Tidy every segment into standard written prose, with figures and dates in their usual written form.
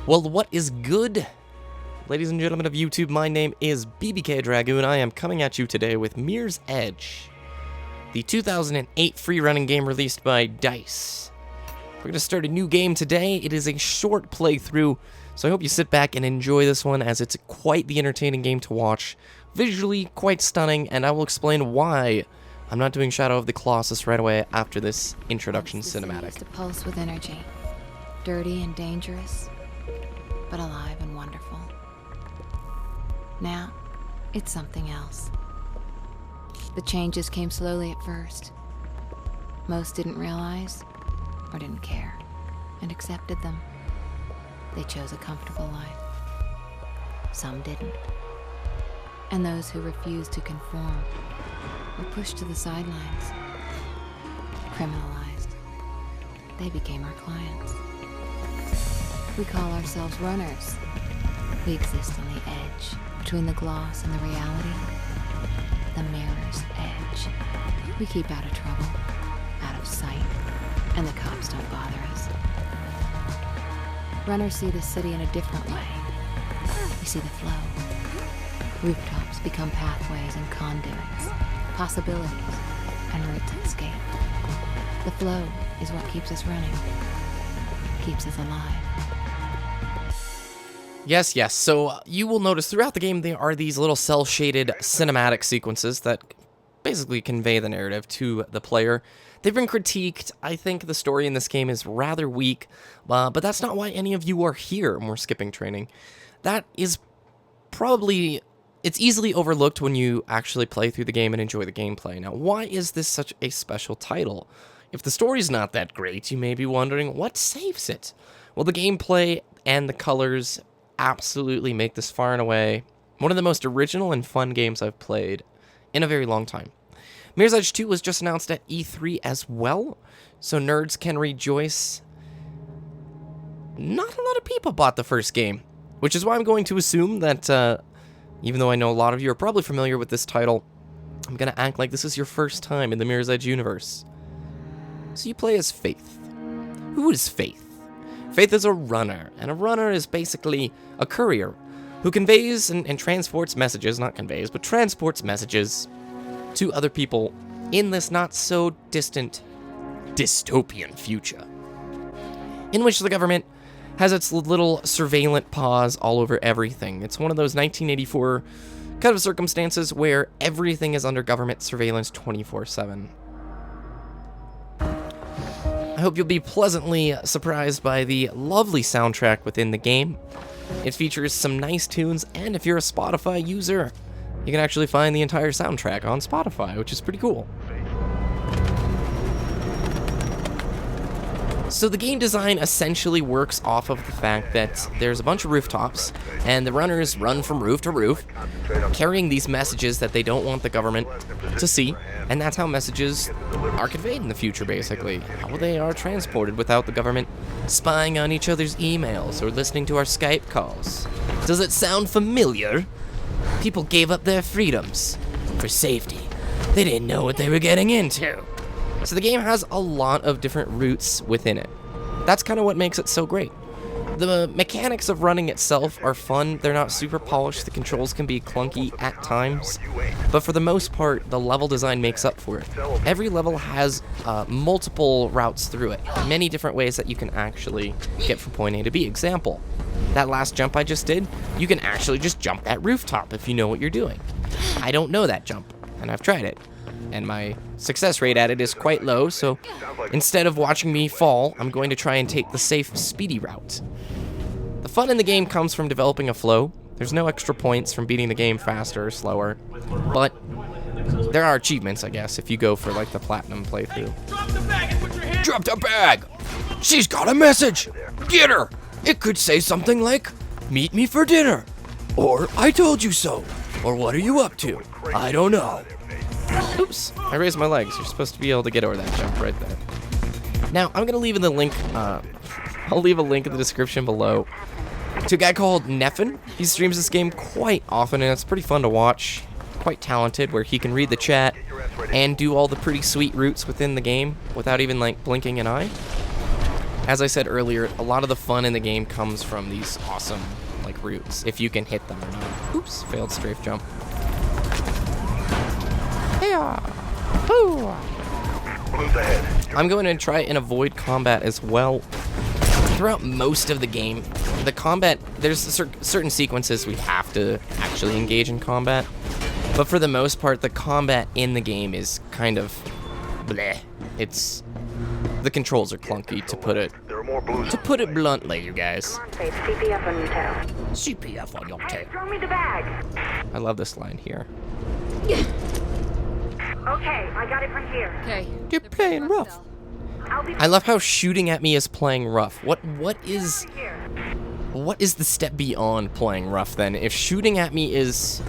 Well, what is good? Ladies and gentlemen of YouTube, my name is BBK Dragoon. I am coming at you today with Mirror's Edge, the 2008 free-running game released by DICE. We're going to start a new game today. It is a short playthrough, so I hope you sit back and enjoy this one, as it's quite the entertaining game to watch. Visually, quite stunning, and I will explain why I'm not doing Shadow of the Colossus right away after this introduction cinematic. To pulse with energy, dirty and dangerous, but alive and wonderful. Now, it's something else. The changes came slowly at first. Most didn't realize, or didn't care, and accepted them. They chose a comfortable life. Some didn't. And those who refused to conform were pushed to the sidelines, criminalized. They became our clients. We call ourselves runners. We exist on the edge, between the gloss and the reality. The mirror's edge. We keep out of trouble, out of sight, and the cops don't bother us. Runners see the city in a different way. We see the flow. Rooftops become pathways and conduits, possibilities, and routes to escape. The flow is what keeps us running, keeps us alive. Yes. So you will notice throughout the game there are these little cel-shaded cinematic sequences that basically convey the narrative to the player. They've been critiqued. I think the story in this game is rather weak, but that's not why any of you are here and we're skipping training. That is probably... It's easily overlooked when you actually play through the game and enjoy the gameplay. Now, why is this such a special title? If the story's not that great, you may be wondering, what saves it? Well, the gameplay and the colors absolutely make this far and away one of the most original and fun games I've played in a very long time. Mirror's Edge 2 was just announced at E3 as well, so nerds can rejoice. Not a lot of people bought the first game, which is why I'm going to assume that... even though I know a lot of you are probably familiar with this title, I'm going to act like this is your first time in the Mirror's Edge universe. So you play as Faith. Who is Faith? Faith is a runner, and a runner is basically a courier who conveys and transports messages, not conveys, but transports messages to other people in this not-so-distant dystopian future, in which the government has its little surveillant paws all over everything. It's one of those 1984 kind of circumstances where everything is under government surveillance 24/7. I hope you'll be pleasantly surprised by the lovely soundtrack within the game. It features some nice tunes, and if you're a Spotify user, you can actually find the entire soundtrack on Spotify, which is pretty cool. So the game design essentially works off of the fact that there's a bunch of rooftops, and the runners run from roof to roof, carrying these messages that they don't want the government to see, and that's how messages are conveyed in the future, basically. How they are transported without the government spying on each other's emails or listening to our Skype calls. Does it sound familiar? People gave up their freedoms for safety. They didn't know what they were getting into. So the game has a lot of different routes within it. That's kind of what makes it so great. The mechanics of running itself are fun. They're not super polished. The controls can be clunky at times. But for the most part, the level design makes up for it. Every level has multiple routes through it. Many different ways that you can actually get from point A to B. Example, that last jump I just did, you can actually just jump that rooftop if you know what you're doing. I don't know that jump, and I've tried it. And my success rate at it is quite low, so instead of watching me fall, I'm going to try and take the safe, speedy route. The fun in the game comes from developing a flow. There's no extra points from beating the game faster or slower, but there are achievements, I guess, if you go for, like, the platinum playthrough. Drop the bag! She's got a message! Get her! It could say something like, "Meet me for dinner," or "I told you so," or "What are you up to?" I don't know. Oops, I raised my legs. You're supposed to be able to get over that jump right there. Now, I'm going to leave in the link, I'll leave a link in the description below to a guy called Neffin. He streams this game quite often, and it's pretty fun to watch. Quite talented, where he can read the chat and do all the pretty sweet routes within the game without even, like, blinking an eye. As I said earlier, a lot of the fun in the game comes from these awesome, like, routes, if you can hit them or not. Oops, failed strafe jump. I'm going to try and avoid combat as well. Throughout most of the game, the combat, there's certain sequences we have to actually engage in combat. But for the most part, the combat in the game is kind of bleh. The controls are clunky, to put it bluntly, you guys. CPF on your tail. CPF on your tail. Throw me the bag. I love this line here. Okay, I got it from here. Okay. You're playing rough. I'll be I love how shooting at me is playing rough. What is here. the step beyond playing rough then? If shooting at me is,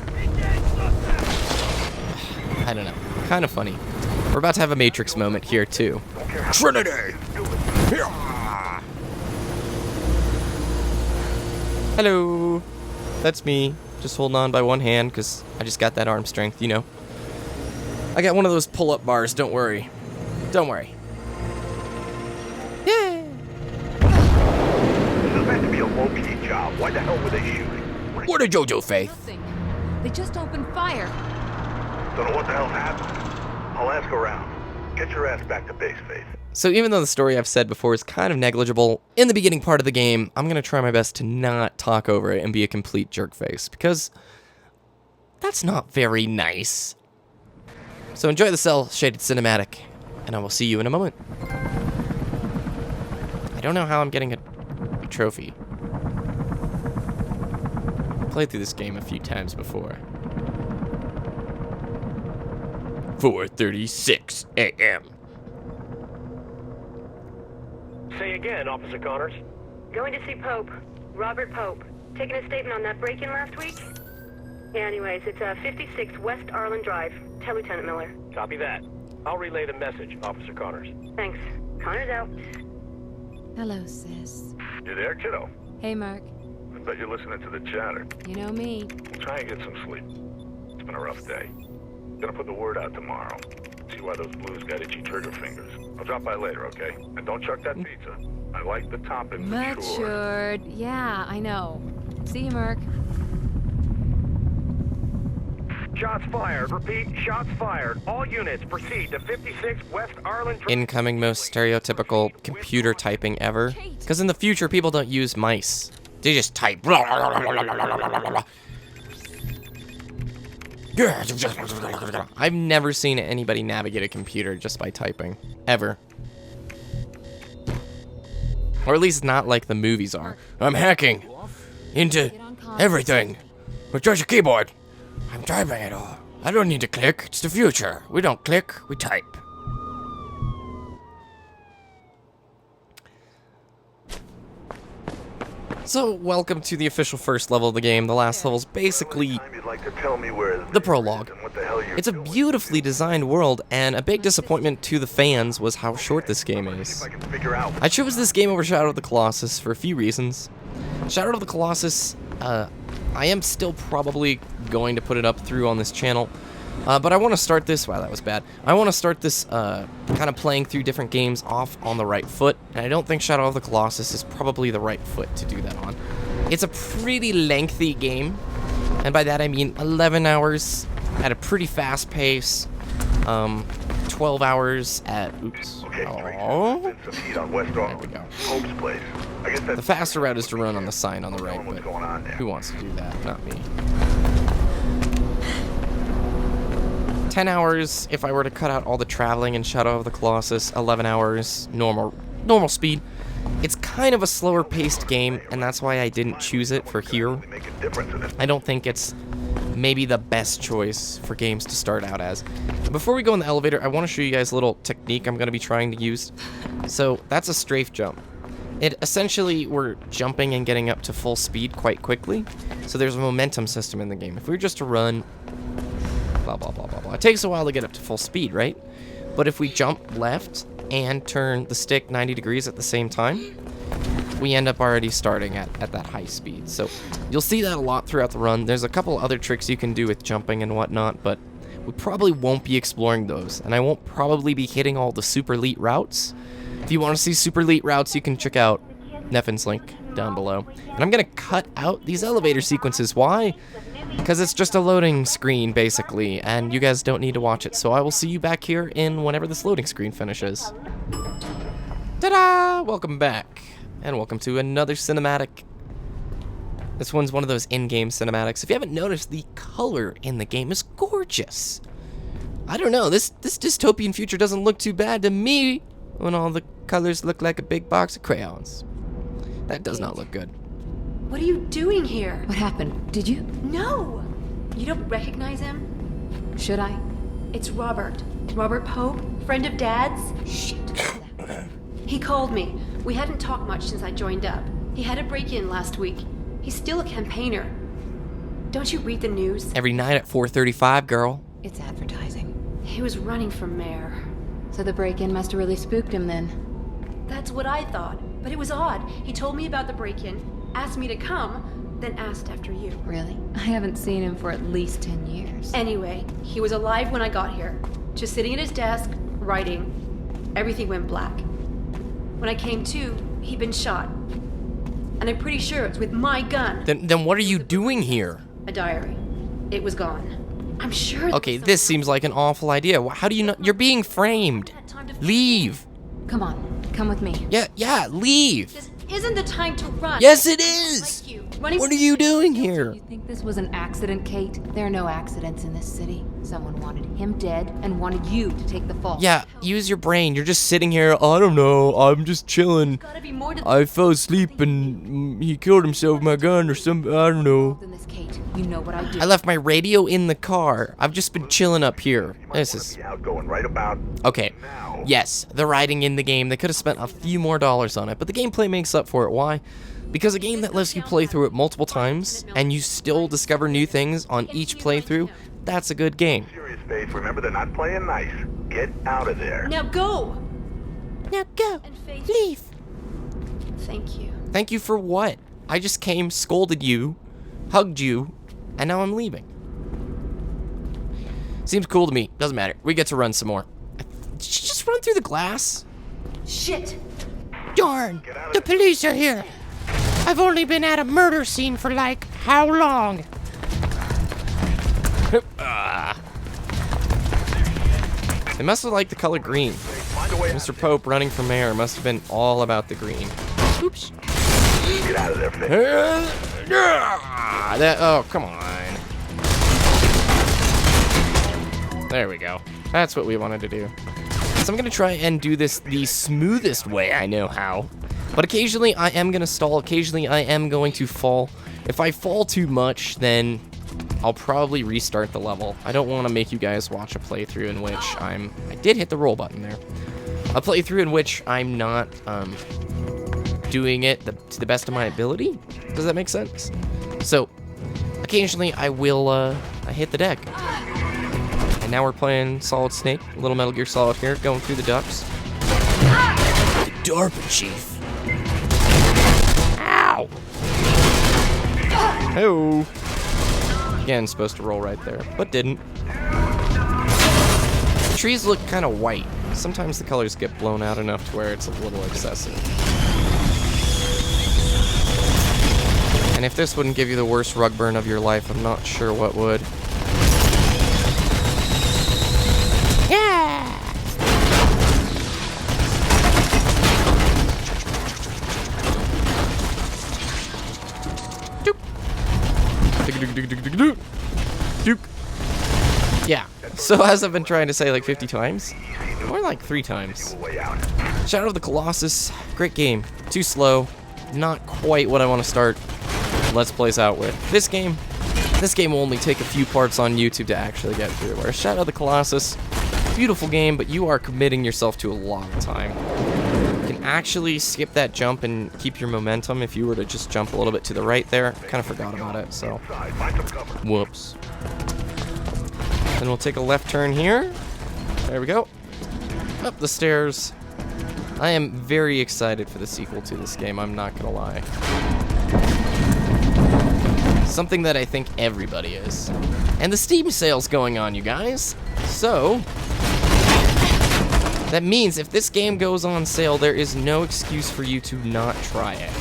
I don't know, kind of funny. We're about to have a Matrix moment here too. Trinity! Hello, that's me. Just holding on by one hand because I just got that arm strength, you know. I got one of those pull-up bars. Don't worry. Don't worry. Yeah. This is meant to be a low-key job. Why the hell were they shooting? What did Jojo Faith? Nothing. They just opened fire. Don't know what the hell's happened. I'll ask around. Get your ass back to base, Faith. So even though the story I've said before is kind of negligible, in the beginning part of the game, I'm going to try my best to not talk over it and be a complete jerkface, because that's not very nice. So enjoy the cel-shaded cinematic, and I will see you in a moment. I don't know how I'm getting a trophy. I played through this game a few times before. 4:36 a.m. Say again, Officer Connors. Going to see Pope. Robert Pope. Taking a statement on that break-in last week? Yeah, anyways, it's 56 West Arlen Drive. Tell Lieutenant Miller. Copy that. I'll relay the message, Officer Connors. Thanks. Connors out. Hello, sis. You there, kiddo? Hey, Mark. I bet you're listening to the chatter. You know me. Try and get some sleep. It's been a rough day. Gonna put the word out tomorrow. See why those blues got itchy trigger fingers. I'll drop by later, okay? And don't chuck that pizza. I like the toppings matured. Matured. Yeah, I know. See you, Mark. Shots fired. Repeat, shots fired. All units proceed to 56 West Arlen Drive. Incoming most stereotypical computer typing ever. Because in the future, people don't use mice. They just type. I've never seen anybody navigate a computer just by typing. Ever. Or at least not like the movies are. I'm hacking into everything with just a keyboard. I'm typing it all. I don't need to click. It's the future. We don't click, we type. So, welcome to the official first level of the game. The last level's basically the prologue. It's a beautifully designed world, and a big disappointment to the fans was how short this game is. I chose this game over Shadow of the Colossus for a few reasons. Shadow of the Colossus, I am still probably going to put it up through on this channel, but I want to start this, wow, that was bad. I want to start this kind of playing through different games off on the right foot, and I don't think Shadow of the Colossus is probably the right foot to do that on. It's a pretty lengthy game, and by that I mean 11 hours at a pretty fast pace, 12 hours at, oops, oh, there we go. The faster route is to run on the sign on the right, but who wants to do that? Not me. 10 hours if I were to cut out all the traveling in Shadow of the Colossus. 11 hours, normal speed. It's kind of a slower paced game, and that's why I didn't choose it for here. I don't think it's maybe the best choice for games to start out as. Before we go in the elevator, I want to show you guys a little technique I'm going to be trying to use. So that's a strafe jump. It essentially, we're jumping and getting up to full speed quite quickly. So there's a momentum system in the game. If we were just to run, blah, blah, blah, blah, blah. It takes a while to get up to full speed, right? But if we jump left and turn the stick 90 degrees at the same time, we end up already starting at that high speed. So you'll see that a lot throughout the run. There's a couple other tricks you can do with jumping and whatnot, but we probably won't be exploring those. And I won't probably be hitting all the super elite routes, If you want to see super elite routes, you can check out Neffen's link down below. And I'm going to cut out these elevator sequences. Why? Because it's just a loading screen, basically, and you guys don't need to watch it. So I will see you back here in whenever this loading screen finishes. Ta-da! Welcome back, and welcome to another cinematic. This one's one of those in-game cinematics. If you haven't noticed, the color in the game is gorgeous. I don't know, this dystopian future doesn't look too bad to me when all the colors look like a big box of crayons. That does not look good. What are you doing here? What happened? Did you? No! You don't recognize him? Should I? It's Robert. Robert Pope, friend of Dad's. Shit. He called me. We hadn't talked much since I joined up. He had a break-in last week. He's still a campaigner. Don't you read the news? Every night at 4:35, girl. It's advertising. He was running for mayor. So the break-in must have really spooked him then. That's what I thought. But it was odd. He told me about the break-in, asked me to come, then asked after you. Really? I haven't seen him for at least 10 years. Anyway, he was alive when I got here. Just sitting at his desk, writing. Everything went black. When I came to, he'd been shot. And I'm pretty sure it's with my gun. Then what are you doing here? A diary. It was gone. I'm sure. Okay, this seems like an awful idea. How do you know? You're being framed. Leave. Come on, come with me. Yeah, leave. This isn't the time to run. Yes, it is. Like you. Running. What are you doing here? You think this was an accident, Kate? There are no accidents in this city. Someone wanted him dead and wanted you to take the fall. Yeah, use your brain. You're just sitting here. I don't know. I'm just chilling. Gotta be more to I fell asleep and he killed himself with my gun or something. I don't know. Than this, Kate. You know what I do. I left my radio in the car. I've just been chilling up here. This is Outgoing right about okay. Yes, the writing in the game. They could have spent a few more dollars on it, but the gameplay makes up for it. Why? Because a game that lets you play through it multiple times and you still discover new things on each playthrough, that's a good game. serious face. Remember, they're not playing nice. Get out of there. Now go. Now go. And Faith. Leave. Thank you. Thank you for what? I just came, scolded you, hugged you, and now I'm leaving. Seems cool to me. Doesn't matter. We get to run some more. Just run through the glass. Shit. Darn, the police are here. I've only been at a murder scene for like how long? They must have liked the color green. Mr. Pope running for mayor must have been all about the green. Oops. Get out of there, Faith. Oh, come on. There we go. That's what we wanted to do. So I'm going to try and do this the smoothest way I know how. But occasionally I am going to stall. Occasionally I am going to fall. If I fall too much, then I'll probably restart the level. I don't want to make you guys watch a playthrough in which I did hit the roll button there. A playthrough in which I'm not doing it to the best of my ability. Does that make sense? So occasionally I will I hit the deck. And now we're playing Solid Snake, a little Metal Gear Solid here, going through the ducts. The DARPA chief. Ow! Hey-oh. Again, supposed to roll right there, but didn't. The trees look kind of white. Sometimes the colors get blown out enough to where it's a little excessive. And if this wouldn't give you the worst rug burn of your life, I'm not sure what would. Yeah! Yeah, so as I've been trying to say like 50 times, more like 3 times. Shadow of the Colossus, great game. Too slow, not quite what I want to start Let's Plays out with. This game will only take a few parts on YouTube to actually get through. Whereas Shadow of the Colossus, beautiful game, but you are committing yourself to a lot of time. You can actually skip that jump and keep your momentum if you were to just jump a little bit to the right there. Kind of forgot about it, so whoops. Then we'll take a left turn here. There we go. Up the stairs. I am very excited for the sequel to this game, I'm not gonna lie. Something that I think everybody is. And the Steam sale's going on, you guys. So, That means if this game goes on sale, there is no excuse for you to not try it.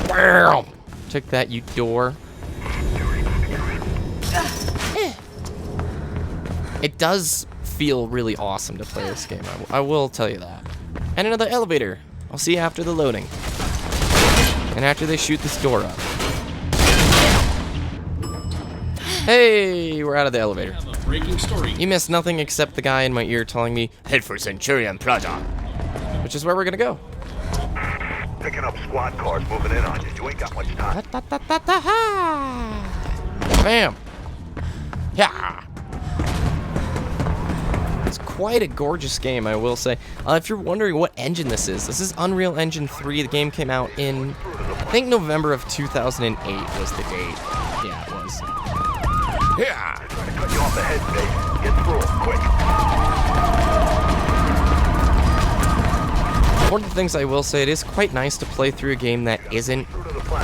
Bam! Took that, you door. It does feel really awesome to play this game. I will tell you that. And another elevator. I'll see you after the loading. And after they shoot this door up. Hey, we're out of the elevator. Breaking story. You missed nothing except the guy in my ear telling me, head for Centurion Plaza. Which is where we're gonna go. Picking up squad cars moving in on you. You ain't got much time. Bam! Yeah! It's quite a gorgeous game, I will say. If you're wondering what engine this is Unreal Engine 3. The game came out in, I think, November of 2008 was the date. Yeah, it was. Yeah! Trying to cut you off the head, Dave. Get through it, quick. One of the things I will say, it is quite nice to play through a game that isn't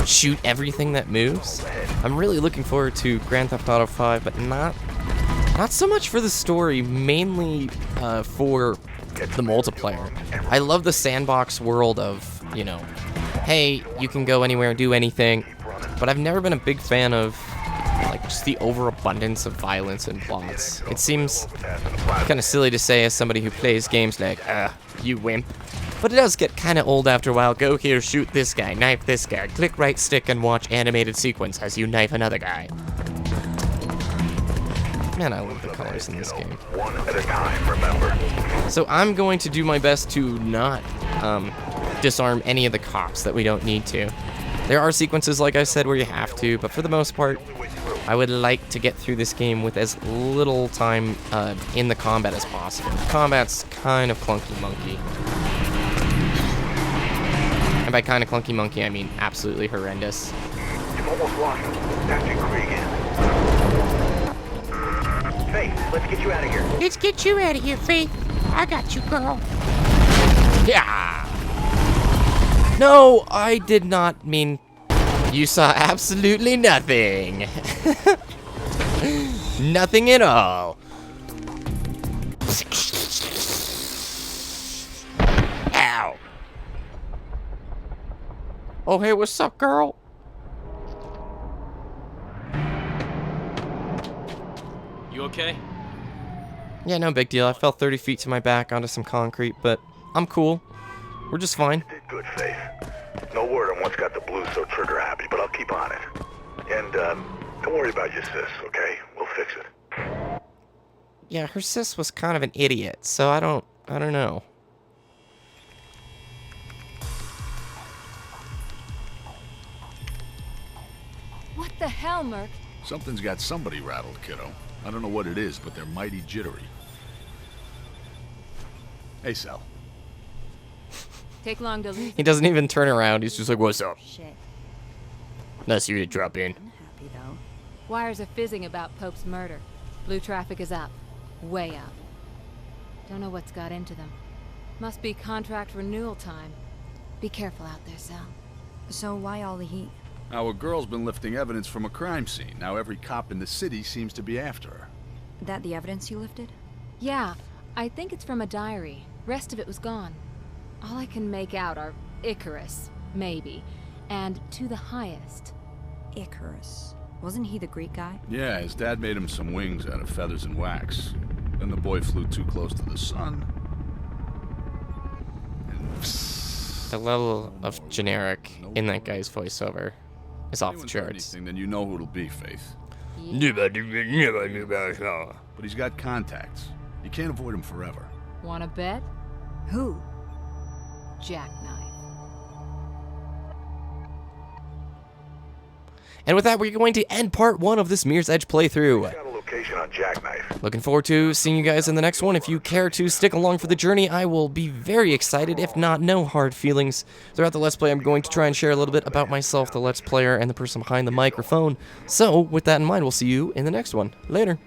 shoot everything that moves. I'm really looking forward to Grand Theft Auto 5, but not so much for the story, mainly for the multiplayer. I love the sandbox world of, you know, hey, you can go anywhere and do anything, but I've never been a big fan of like just the overabundance of violence and plots. It seems kind of silly to say as somebody who plays games like, you wimp. But it does get kind of old after a while. Go here, shoot this guy, knife this guy, click right stick and watch animated sequence as you knife another guy. Man, I love the colors in this game. One at a time, remember. So I'm going to do my best to not disarm any of the cops that we don't need to. There are sequences, like I said, where you have to, but for the most part, I would like to get through this game with as little time in the combat as possible. The combat's kind of clunky monkey. And by kind of clunky monkey, I mean absolutely horrendous. You've almost lost him. That's Krieg again. Faith, let's get you out of here. Let's get you out of here, Faith. I got you, girl. Yeah. No, I did not mean. You saw absolutely nothing. Nothing at all. Ow. Oh, hey, what's up, girl? You okay? Yeah, no big deal. I fell 30 feet to my back onto some concrete, but I'm cool. We're just fine. Did good, Faith. No word on what's got the blues so trigger happy, but I'll keep on it. And, don't worry about your sis, okay? We'll fix it. Yeah, her sis was kind of an idiot, so I don't know. What the hell, Merc? Something's got somebody rattled, kiddo. I don't know what it is, but they're mighty jittery. Hey, Sal. Take long to lose. He doesn't even turn around. He's just like, what's up? Shit. Nice of you to drop in. Happy though. Wires are fizzing about Pope's murder. Blue traffic is up. Way up. Don't know what's got into them. Must be contract renewal time. Be careful out there, Sal. So why all the heat? Our girl's been lifting evidence from a crime scene. Now every cop in the city seems to be after her. That the evidence you lifted? Yeah, I think it's from a diary. Rest of it was gone. All I can make out are Icarus, maybe, and to the highest. Icarus. Wasn't he the Greek guy? Yeah, his dad made him some wings out of feathers and wax. Then the boy flew too close to the sun. And The level of generic in that guy's voiceover is off the anyone's heard charts. anything, then you know who it'll be, Faith. Yeah. But he's got contacts. You can't avoid him forever. Wanna bet? Who? Jackknife. And with that, we're going to end part 1 of this Mirror's Edge playthrough. Got a location on Jackknife. Looking forward to seeing you guys in the next one. If you care to stick along for the journey, I will be very excited. If not, no hard feelings. Throughout the Let's Play, I'm going to try and share a little bit about myself, the Let's Player, and the person behind the microphone. So, with that in mind, we'll see you in the next one. Later.